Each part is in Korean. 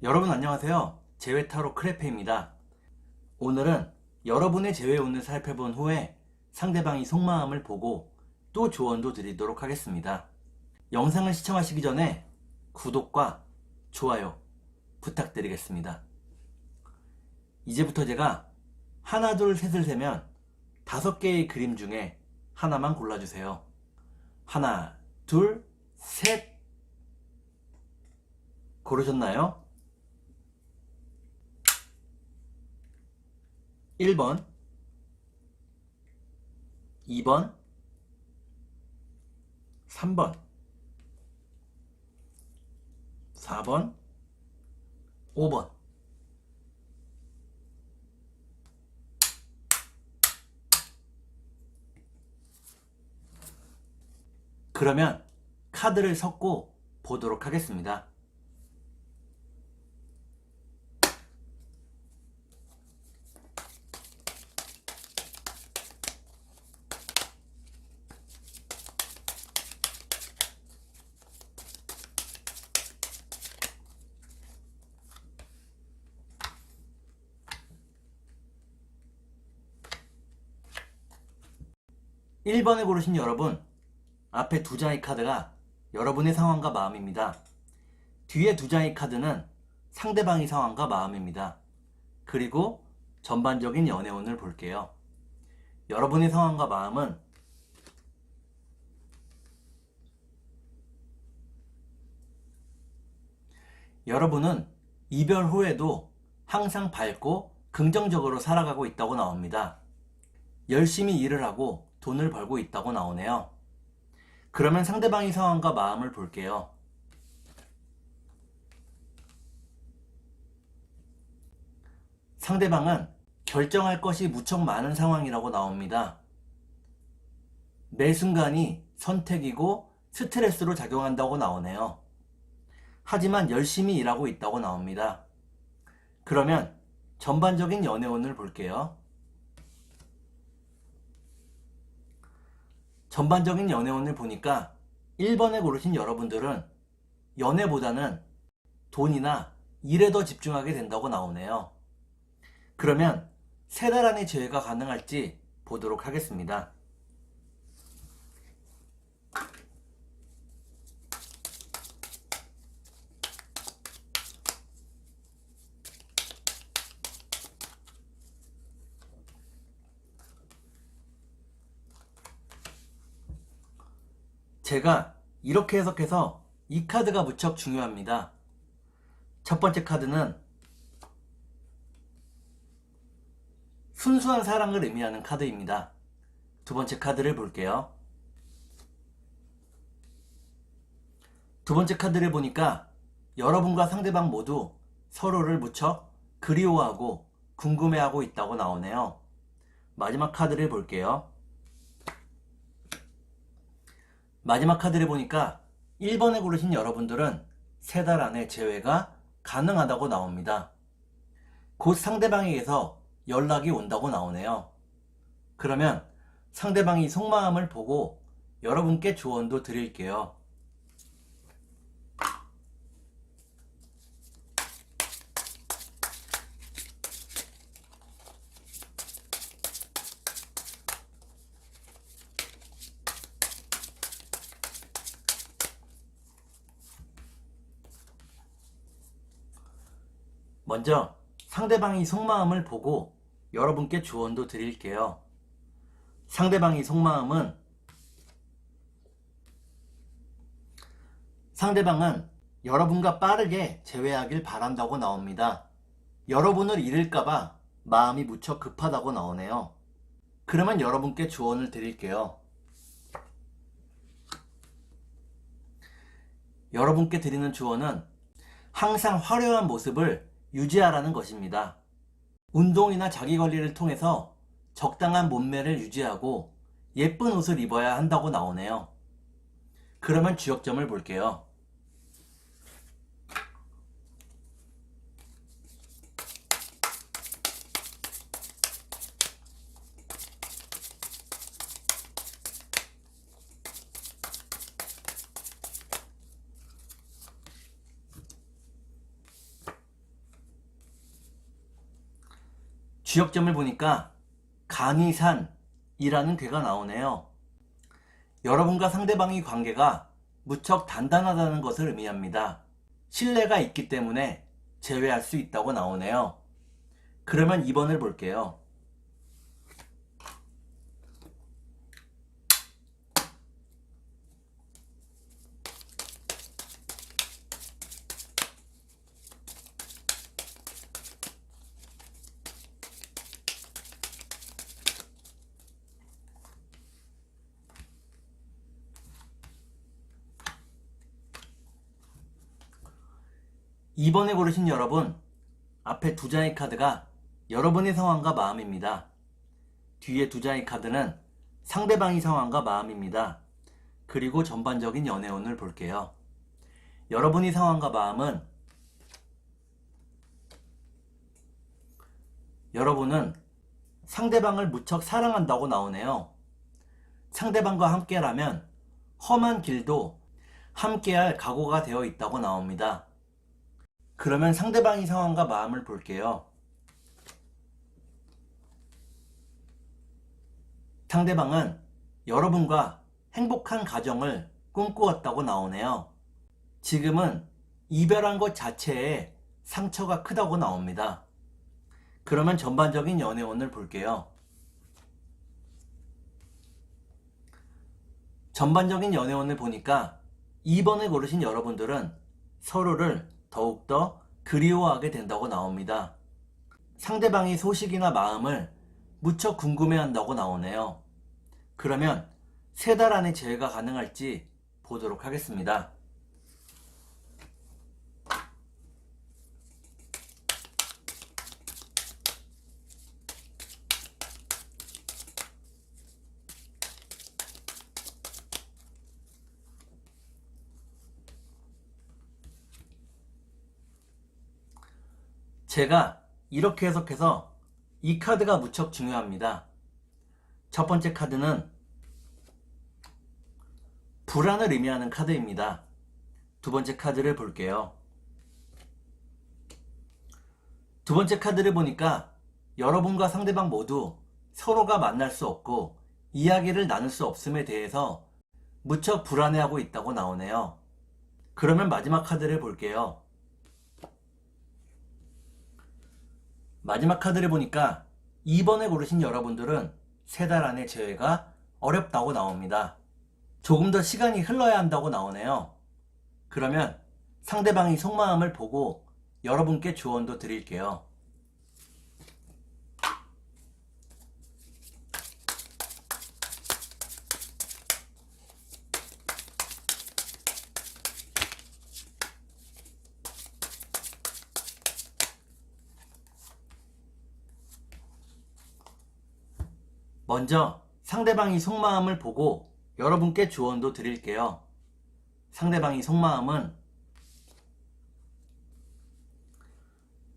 여러분 안녕하세요. 재회타로 크레페입니다. 오늘은 여러분의 재회 운을 살펴본 후에 상대방이 속마음을 보고 또 조언도 드리도록 하겠습니다. 영상을 시청하시기 전에 구독과 좋아요 부탁드리겠습니다. 이제부터 제가 하나 둘 셋을 세면 5개의 그림 중에 하나만 골라주세요. 하나 둘 셋. 고르셨나요? 1번, 2번, 3번, 4번, 5번. 그러면 카드를 섞고 보도록 하겠습니다. 1번을 고르신 여러분, 앞에 2장의 카드가 여러분의 상황과 마음입니다. 뒤에 2장의 카드는 상대방의 상황과 마음입니다. 그리고 전반적인 연애운을 볼게요. 여러분의 상황과 마음은 여러분은 이별 후에도 항상 밝고 긍정적으로 살아가고 있다고 나옵니다. 열심히 일을 하고 돈을 벌고 있다고 나오네요. 그러면 상대방의 상황과 마음을 볼게요. 상대방은 결정할 것이 무척 많은 상황이라고 나옵니다. 매 순간이 선택이고 스트레스로 작용한다고 나오네요. 하지만 열심히 일하고 있다고 나옵니다. 그러면 전반적인 연애운을 볼게요. 전반적인 연애운을 보니까 1번에 고르신 여러분들은 연애보다는 돈이나 일에 더 집중하게 된다고 나오네요. 그러면 3달 안에 재회가 가능할지 보도록 하겠습니다. 제가 이렇게 해석해서 이 카드가 무척 중요합니다. 첫 번째 카드는 순수한 사랑을 의미하는 카드입니다. 두 번째 카드를 볼게요. 두 번째 카드를 보니까 여러분과 상대방 모두 서로를 무척 그리워하고 궁금해하고 있다고 나오네요. 마지막 카드를 볼게요. 마지막 카드를 보니까 1번에 고르신 여러분들은 3달 안에 재회가 가능하다고 나옵니다. 곧 상대방에게서 연락이 온다고 나오네요. 그러면 상대방이 속마음을 보고 여러분께 조언도 드릴게요. 먼저 상대방이 속마음을 보고 여러분께 조언도 드릴게요. 상대방의 속마음은 상대방은 여러분과 빠르게 재회하길 바란다고 나옵니다. 여러분을 잃을까봐 마음이 무척 급하다고 나오네요. 그러면 여러분께 조언을 드릴게요. 여러분께 드리는 조언은 항상 화려한 모습을 유지하라는 것입니다. 운동이나 자기관리를 통해서 적당한 몸매를 유지하고 예쁜 옷을 입어야 한다고 나오네요. 그러면 주역점을 볼게요. 주역점을 보니까 간이산이라는 괴가 나오네요. 여러분과 상대방의 관계가 무척 단단하다는 것을 의미합니다. 신뢰가 있기 때문에 제외할 수 있다고 나오네요. 그러면 2번을 볼게요. 이번에 고르신 여러분, 앞에 두 장의 카드가 여러분의 상황과 마음입니다. 뒤에 두 장의 카드는 상대방의 상황과 마음입니다. 그리고 전반적인 연애운을 볼게요. 여러분의 상황과 마음은 여러분은 상대방을 무척 사랑한다고 나오네요. 상대방과 함께라면 험한 길도 함께할 각오가 되어 있다고 나옵니다. 그러면 상대방의 상황과 마음을 볼게요. 상대방은 여러분과 행복한 가정을 꿈꾸었다고 나오네요. 지금은 이별한 것 자체에 상처가 크다고 나옵니다. 그러면 전반적인 연애운을 볼게요. 전반적인 연애운을 보니까 2번을 고르신 여러분들은 서로를 더욱더 그리워하게 된다고 나옵니다. 상대방의 소식이나 마음을 무척 궁금해한다고 나오네요. 그러면 3달 안에 재회가 가능할지 보도록 하겠습니다. 제가 이렇게 해석해서 이 카드가 무척 중요합니다. 첫 번째 카드는 불안을 의미하는 카드입니다. 두 번째 카드를 볼게요. 두 번째 카드를 보니까 여러분과 상대방 모두 서로가 만날 수 없고 이야기를 나눌 수 없음에 대해서 무척 불안해하고 있다고 나오네요. 그러면 마지막 카드를 볼게요. 마지막 카드를 보니까 2번에 고르신 여러분들은 3달 안에 재회가 어렵다고 나옵니다. 조금 더 시간이 흘러야 한다고 나오네요. 그러면 상대방의 속마음을 보고 여러분께 조언도 드릴게요. 먼저 상대방의 속마음을 보고 여러분께 조언도 드릴게요. 상대방의 속마음은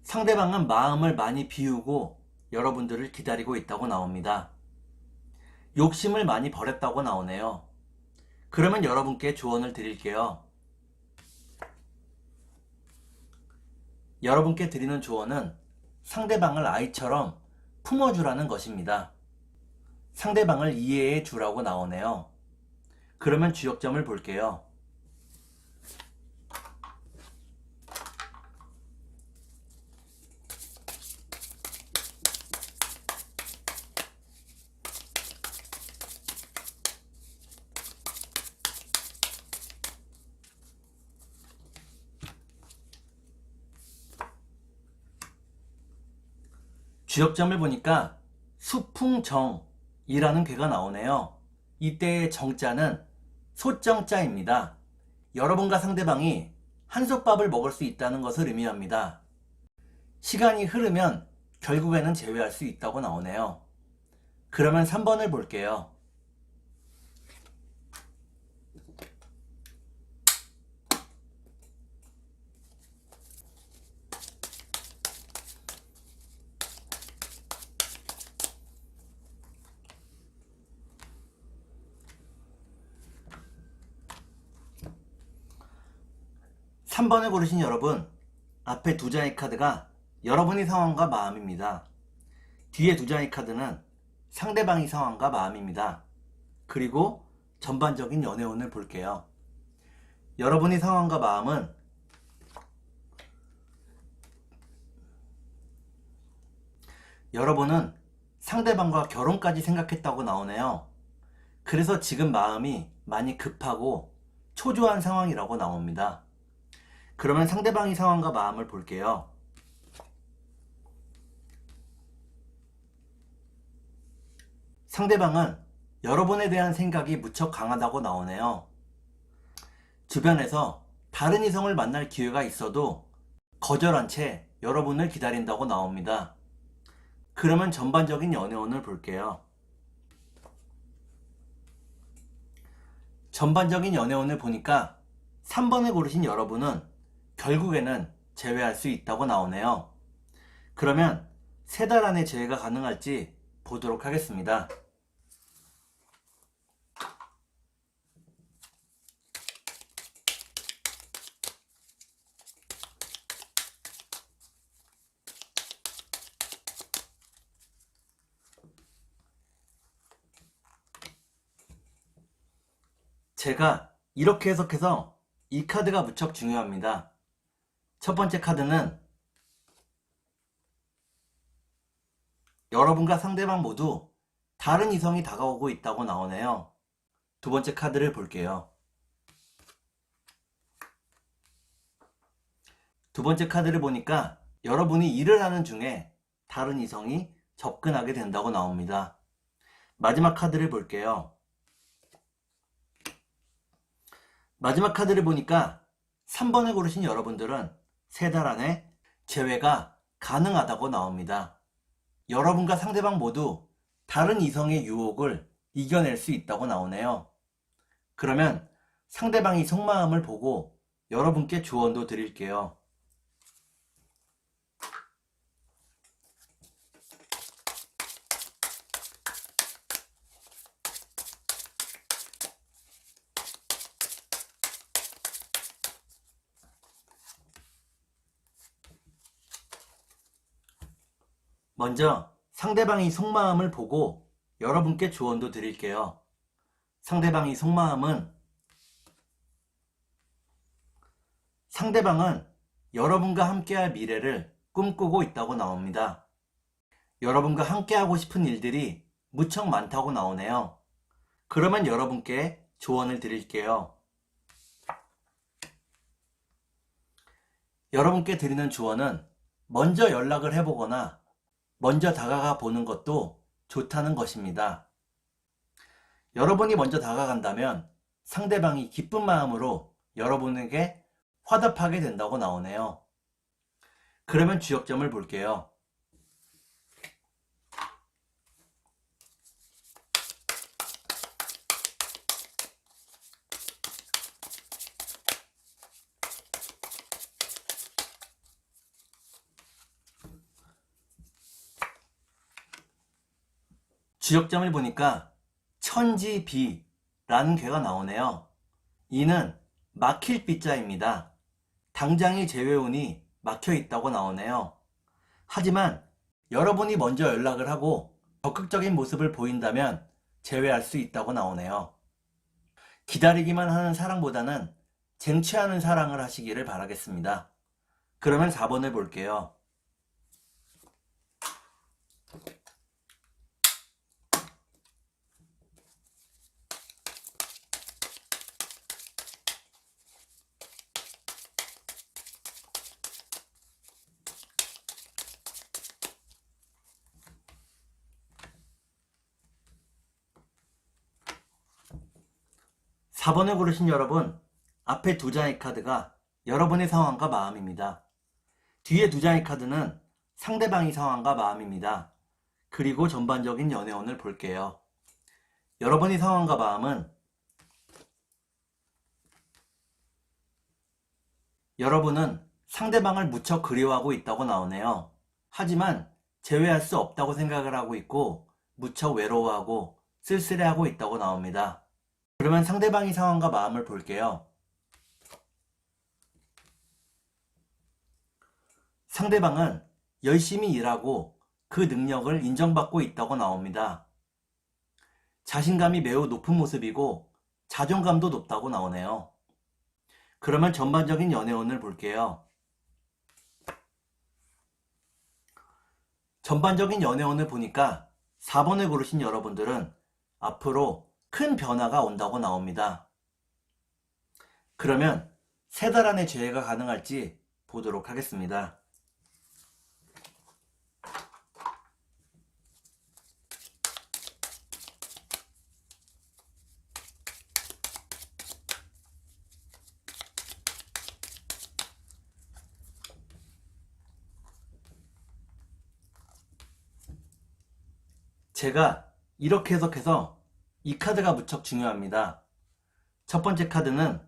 상대방은 마음을 많이 비우고 여러분들을 기다리고 있다고 나옵니다. 욕심을 많이 버렸다고 나오네요. 그러면 여러분께 조언을 드릴게요. 여러분께 드리는 조언은 상대방을 아이처럼 품어주라는 것입니다. 상대방을 이해해 주라고 나오네요. 그러면 주역점을 볼게요. 주역점을 보니까 수풍정이라는 괴가 나오네요. 이때의 정자는 소정자입니다. 여러분과 상대방이 한솥밥을 먹을 수 있다는 것을 의미합니다. 시간이 흐르면 결국에는 재회할 수 있다고 나오네요. 그러면 3번을 볼게요. 삼 3번을 고르신 여러분, 앞에 두 장의 카드가 여러분의 상황과 마음입니다. 뒤에 두 장의 카드는 상대방의 상황과 마음입니다. 그리고 전반적인 연애운을 볼게요. 여러분의 상황과 마음은 여러분은 상대방과 결혼까지 생각했다고 나오네요. 그래서 지금 마음이 많이 급하고 초조한 상황이라고 나옵니다. 그러면 상대방의 상황과 마음을 볼게요. 상대방은 여러분에 대한 생각이 무척 강하다고 나오네요. 주변에서 다른 이성을 만날 기회가 있어도 거절한 채 여러분을 기다린다고 나옵니다. 그러면 전반적인 연애운을 볼게요. 전반적인 연애운을 보니까 3번을 고르신 여러분은 결국에는 재회할 수 있다고 나오네요. 그러면 3달 안에 재회가 가능할지 보도록 하겠습니다. 제가 이렇게 해석해서 이 카드가 무척 중요합니다. 첫 번째 카드는 여러분과 상대방 모두 다른 이성이 다가오고 있다고 나오네요. 두 번째 카드를 볼게요. 두 번째 카드를 보니까 여러분이 일을 하는 중에 다른 이성이 접근하게 된다고 나옵니다. 마지막 카드를 볼게요. 마지막 카드를 보니까 3번을 고르신 여러분들은 3달 안에 재회가 가능하다고 나옵니다. 여러분과 상대방 모두 다른 이성의 유혹을 이겨낼 수 있다고 나오네요. 그러면 상대방이 속마음을 보고 여러분께 조언도 드릴게요. 먼저 상대방의 속마음을 보고 여러분께 조언도 드릴게요. 상대방의 속마음은 상대방은 여러분과 함께할 미래를 꿈꾸고 있다고 나옵니다. 여러분과 함께하고 싶은 일들이 무척 많다고 나오네요. 그러면 여러분께 조언을 드릴게요. 여러분께 드리는 조언은 먼저 연락을 해보거나 먼저 다가가 보는 것도 좋다는 것입니다. 여러분이 먼저 다가간다면 상대방이 기쁜 마음으로 여러분에게 화답하게 된다고 나오네요. 그러면 주역점을 볼게요. 주역점을 보니까 천지비라는 괴가 나오네요. 이는 막힐 비자입니다. 당장의 재회운이 막혀 있다고 나오네요. 하지만 여러분이 먼저 연락을 하고 적극적인 모습을 보인다면 재회할 수 있다고 나오네요. 기다리기만 하는 사랑보다는 쟁취하는 사랑을 하시기를 바라겠습니다. 그러면 4번을 볼게요. 4번을 고르신 여러분, 앞에 두 장의 카드가 여러분의 상황과 마음입니다. 뒤에 두 장의 카드는 상대방의 상황과 마음입니다. 그리고 전반적인 연애운을 볼게요. 여러분의 상황과 마음은 여러분은 상대방을 무척 그리워하고 있다고 나오네요. 하지만 재회할 수 없다고 생각을 하고 있고 무척 외로워하고 쓸쓸해하고 있다고 나옵니다. 그러면 상대방의 상황과 마음을 볼게요. 상대방은 열심히 일하고 그 능력을 인정받고 있다고 나옵니다. 자신감이 매우 높은 모습이고 자존감도 높다고 나오네요. 그러면 전반적인 연애운을 볼게요. 전반적인 연애운을 보니까 4번을 고르신 여러분들은 앞으로 큰 변화가 온다고 나옵니다. 그러면 3달 안에 재회가 가능할지 보도록 하겠습니다. 제가 이렇게 해석해서 이 카드가 무척 중요합니다. 첫 번째 카드는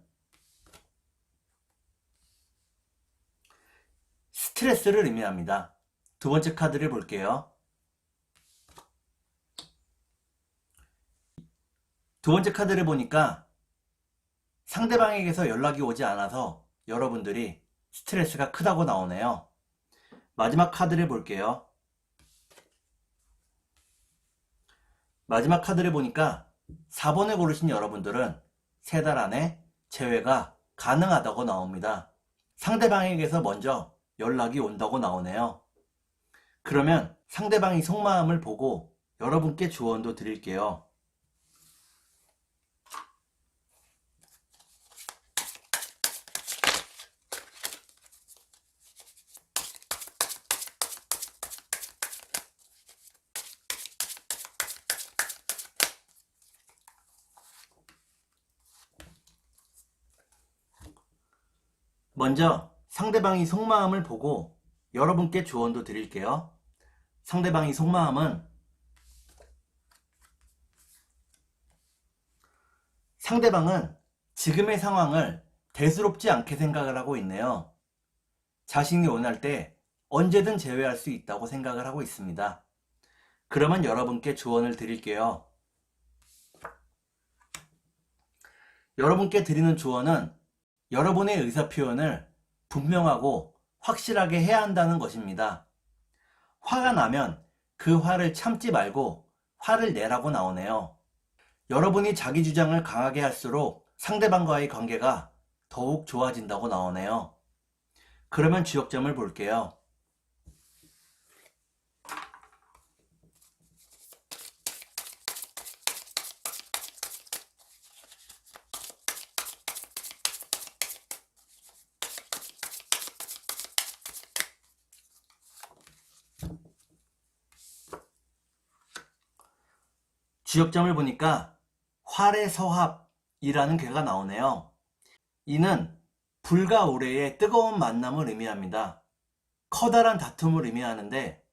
스트레스를 의미합니다. 두 번째 카드를 볼게요. 두 번째 카드를 보니까 상대방에게서 연락이 오지 않아서 여러분들이 스트레스가 크다고 나오네요. 마지막 카드를 볼게요. 마지막 카드를 보니까 4번을 고르신 여러분들은 3달 안에 재회가 가능하다고 나옵니다. 상대방에게서 먼저 연락이 온다고 나오네요. 그러면 상대방이 속마음을 보고 여러분께 조언도 드릴게요. 먼저 상대방이 속마음을 보고 여러분께 조언도 드릴게요. 상대방이 속마음은 상대방은 지금의 상황을 대수롭지 않게 생각을 하고 있네요. 자신이 원할 때 언제든 재회할 수 있다고 생각을 하고 있습니다. 그러면 여러분께 조언을 드릴게요. 여러분께 드리는 조언은 여러분의 의사표현을 분명하고 확실하게 해야 한다는 것입니다. 화가 나면 그 화를 참지 말고 화를 내라고 나오네요. 여러분이 자기 주장을 강하게 할수록 상대방과의 관계가 더욱 좋아진다고 나오네요. 그러면 주역점을 볼게요. 주역점을 보니까 활의서합이라는 괴가 나오네요. 이는 불과 오래의 뜨거운 만남을 의미합니다. 커다란 다툼을 의미하는데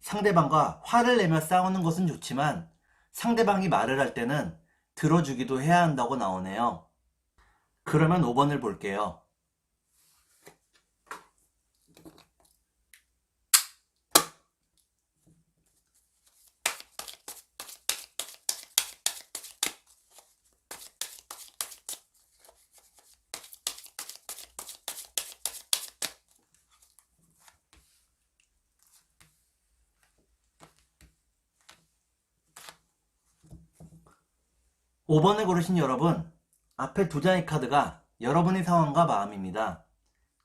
상대방과 화를 내며 싸우는 것은 좋지만 상대방이 말을 할 때는 들어주기도 해야 한다고 나오네요. 그러면 5번을 볼게요. (5번을) 고르신 여러분, 앞에 2장의 카드가 여러분의 상황과 마음입니다.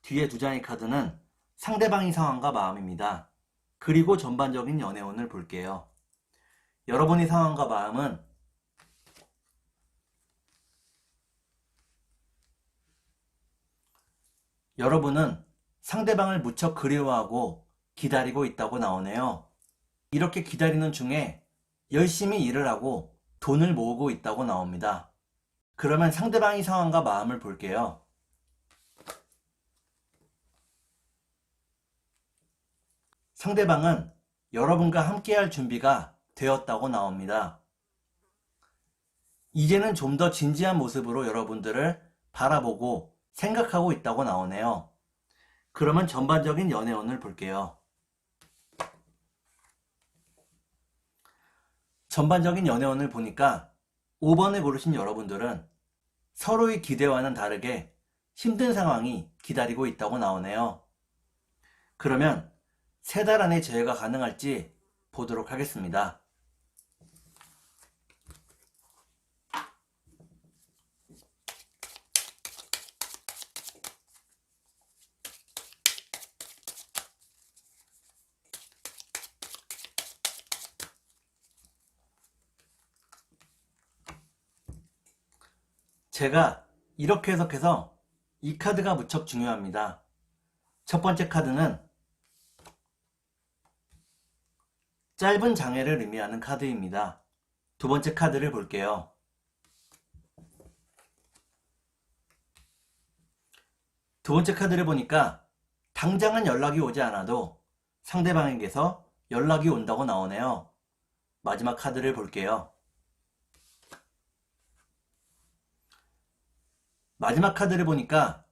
뒤에 2장의 카드는 상대방의 상황과 마음입니다. 그리고 전반적인 연애운을 볼게요. 여러분의 상황과 마음은 여러분은 상대방을 무척 그리워하고 기다리고 있다고 나오네요. 이렇게 기다리는 중에 열심히 일을 하고 돈을 모으고 있다고 나옵니다. 그러면 상대방의 상황과 마음을 볼게요. 상대방은 여러분과 함께할 준비가 되었다고 나옵니다. 이제는 좀 더 진지한 모습으로 여러분들을 바라보고 생각하고 있다고 나오네요. 그러면 전반적인 연애운을 볼게요. 전반적인 연애운을 보니까 5번을 고르신 여러분들은 서로의 기대와는 다르게 힘든 상황이 기다리고 있다고 나오네요. 그러면 3달 안에 제외가 가능할지 보도록 하겠습니다. 제가 이렇게 해석해서 이 카드가 무척 중요합니다. 첫 번째 카드는 짧은 장애를 의미하는 카드입니다. 두 번째 카드를 볼게요. 두 번째 카드를 보니까 당장은 연락이 오지 않아도 상대방에게서 연락이 온다고 나오네요. 마지막 카드를 볼게요. 마지막 카드를 보니까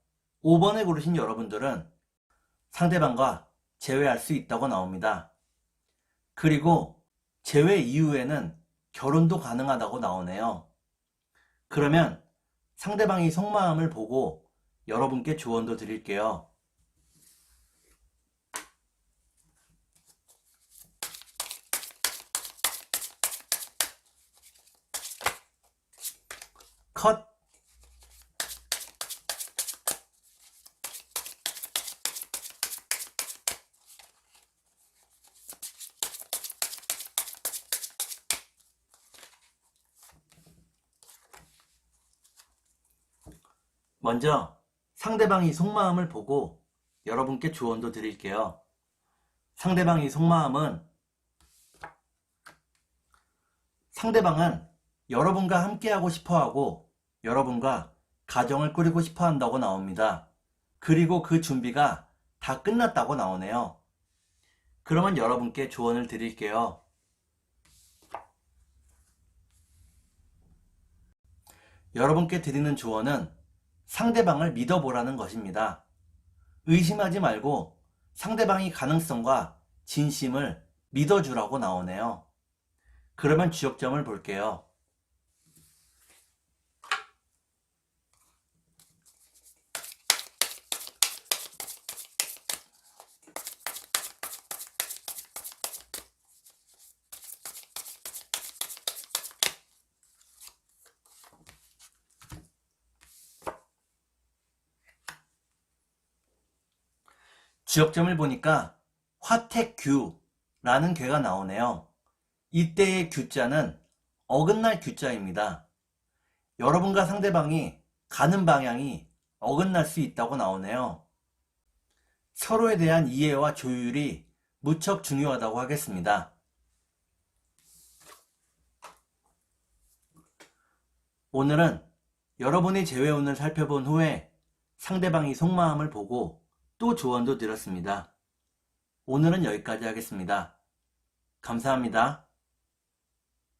5번을 고르신 여러분들은 상대방과 재회할 수 있다고 나옵니다. 그리고 재회 이후에는 결혼도 가능하다고 나오네요. 그러면 상대방이 속마음을 보고 여러분께 조언도 드릴게요. 컷! 먼저 상대방이 속마음을 보고 여러분께 조언도 드릴게요. 상대방이 속마음은 상대방은 여러분과 함께하고 싶어하고 여러분과 가정을 꾸리고 싶어 한다고 나옵니다. 그리고 그 준비가 다 끝났다고 나오네요. 그러면 여러분께 조언을 드릴게요. 여러분께 드리는 조언은 상대방을 믿어보라는 것입니다. 의심하지 말고 상대방의 가능성과 진심을 믿어주라고 나오네요. 그러면 지역점을 볼게요. 지역점을 보니까 화택규라는 괴가 나오네요. 이때의 규자는 어긋날 규자입니다. 여러분과 상대방이 가는 방향이 어긋날 수 있다고 나오네요. 서로에 대한 이해와 조율이 무척 중요하다고 하겠습니다. 오늘은 여러분의 재회운을 살펴본 후에 상대방이 속마음을 보고 또 조언도 드렸습니다. 오늘은 여기까지 하겠습니다. 감사합니다.